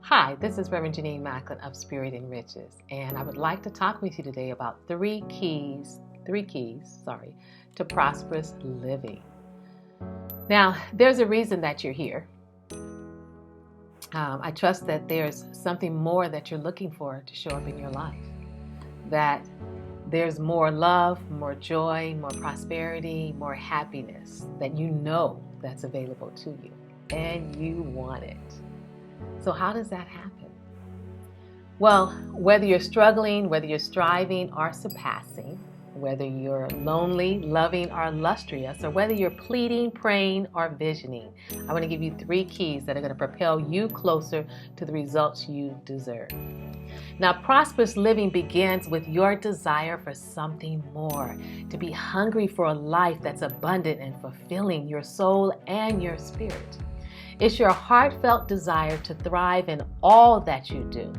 Hi, this is Reverend Jenenne Macklin of Spirit and Riches, and I would like to talk with you today about three keys, to prosperous living. Now, there's a reason that you're here. I trust that there's something more that you're looking for to show up in your life, that there's more love, more joy, more prosperity, more happiness that you know that's available to you, and you want it. So how does that happen? Well, whether you're struggling, whether you're striving or surpassing, whether you're lonely, loving, or illustrious, or whether you're pleading, praying, or visioning, I want to give you three keys that are going to propel you closer to the results you deserve. Now, prosperous living begins with your desire for something more, to be hungry for a life that's abundant and fulfilling your soul and your spirit. It's your heartfelt desire to thrive in all that you do.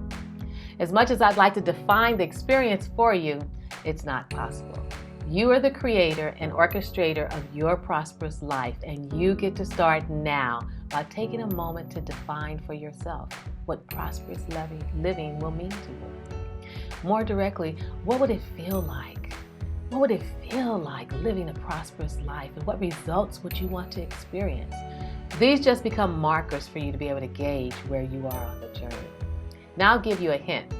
As much as I'd like to define the experience for you, it's not possible. You are the creator and orchestrator of your prosperous life, and you get to start now by taking a moment to define for yourself what prosperous living will mean to you. More directly, what would it feel like? What would it feel like living a prosperous life, and what results would you want to experience? These just become markers for you to be able to gauge where you are on the journey. Now I'll give you a hint.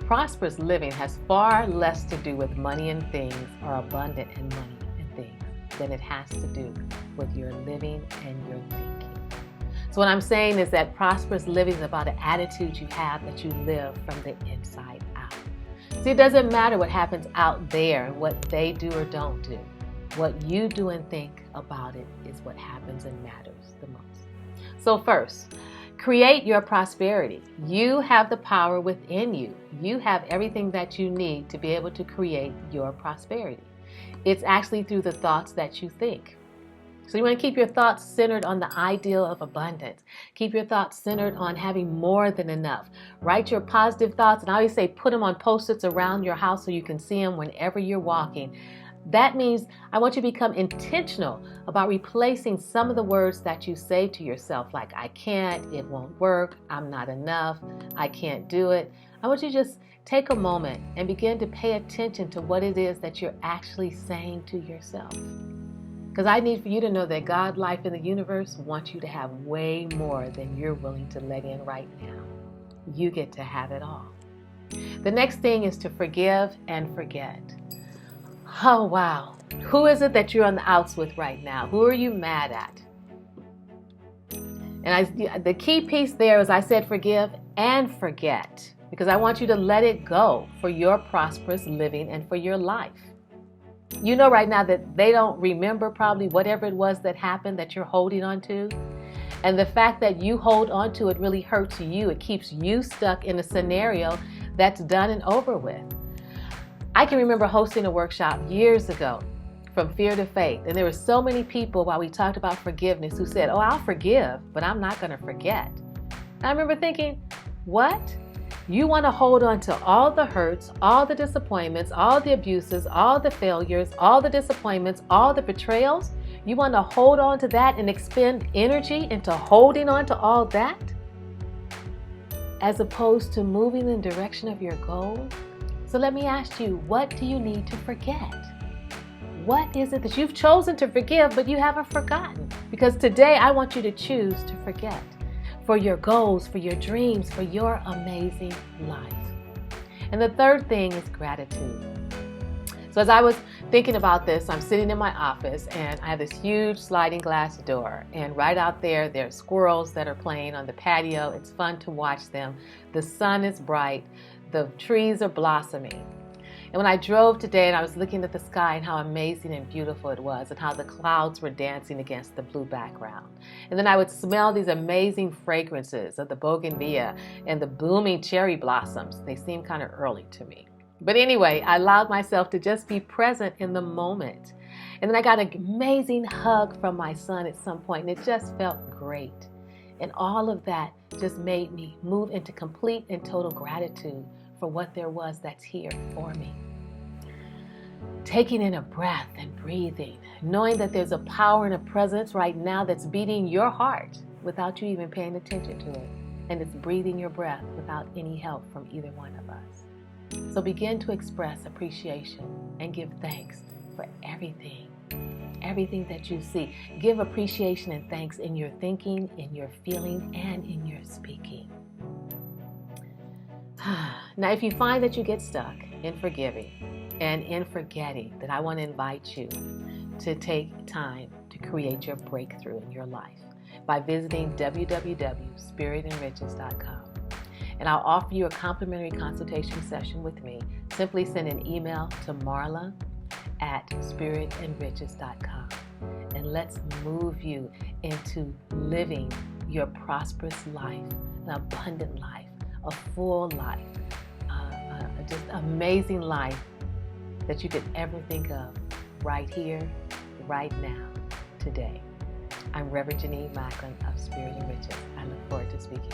Prosperous living has far less to do with money and things, or abundant in money and things, than it has to do with your living and your thinking. So what I'm saying is that prosperous living is about an attitude you have that you live from the inside out. See, it doesn't matter what happens out there and what they do or don't do. What you do and think about it is what happens and matters the most. So first, create your prosperity. You have the power within you. You have everything that you need to be able to create your prosperity. It's actually through the thoughts that you think. So you want to keep your thoughts centered on the ideal of abundance. Keep your thoughts centered on having more than enough. Write your positive thoughts, and I always say put them on post-its around your house so you can see them whenever you're walking. That means I want you to become intentional about replacing some of the words that you say to yourself, like I can't, it won't work, I'm not enough, I can't do it. I want you to just take a moment and begin to pay attention to what it is that you're actually saying to yourself. Because I need for you to know that God, life, and the universe wants you to have way more than you're willing to let in right now. You get to have it all. The next thing is to forgive and forget. Oh, wow. Who is it that you're on the outs with right now? Who are you mad at? And the key piece there is I said forgive and forget, because I want you to let it go for your prosperous living and for your life. You know right now that they don't remember probably whatever it was that happened that you're holding on to. And the fact that you hold on to it really hurts you. It keeps you stuck in a scenario that's done and over with. I can remember hosting a workshop years ago, From Fear to Faith, and there were so many people while we talked about forgiveness who said, oh, I'll forgive, but I'm not going to forget. And I remember thinking, what? You want to hold on to all the hurts, all the disappointments, all the abuses, all the failures, all the disappointments, all the betrayals? You want to hold on to that and expend energy into holding on to all that, as opposed to moving in the direction of your goal? So let me ask you, what do you need to forget? What is it that you've chosen to forgive, but you haven't forgotten? Because today I want you to choose to forget for your goals, for your dreams, for your amazing life. And the third thing is gratitude. So as I was thinking about this, I'm sitting in my office and I have this huge sliding glass door. And right out there, there's squirrels that are playing on the patio. It's fun to watch them. The sun is bright. The trees are blossoming. And when I drove today and I was looking at the sky and how amazing and beautiful it was and how the clouds were dancing against the blue background. And then I would smell these amazing fragrances of the bougainvillea and the blooming cherry blossoms. They seem kind of early to me. But anyway, I allowed myself to just be present in the moment. And then I got an amazing hug from my son at some point, and it just felt great. And all of that just made me move into complete and total gratitude for what there was that's here for me. Taking in a breath and breathing, knowing that there's a power and a presence right now that's beating your heart without you even paying attention to it. and it's breathing your breath without any help from either one of us. So begin to express appreciation and give thanks for everything that you see. Give appreciation and thanks in your thinking, in your feeling, and in your speaking. Now, if you find that you get stuck in forgiving and in forgetting, then I want to invite you to take time to create your breakthrough in your life by visiting www.spiritenriches.com. And I'll offer you a complimentary consultation session with me. Simply send an email to marla@spiritenriches.com. And let's move you into living your prosperous life, an abundant life, a full life, just amazing life that you could ever think of right here, right now, today. I'm Reverend Jenenne Macklin of Spirit and Riches. I look forward to speaking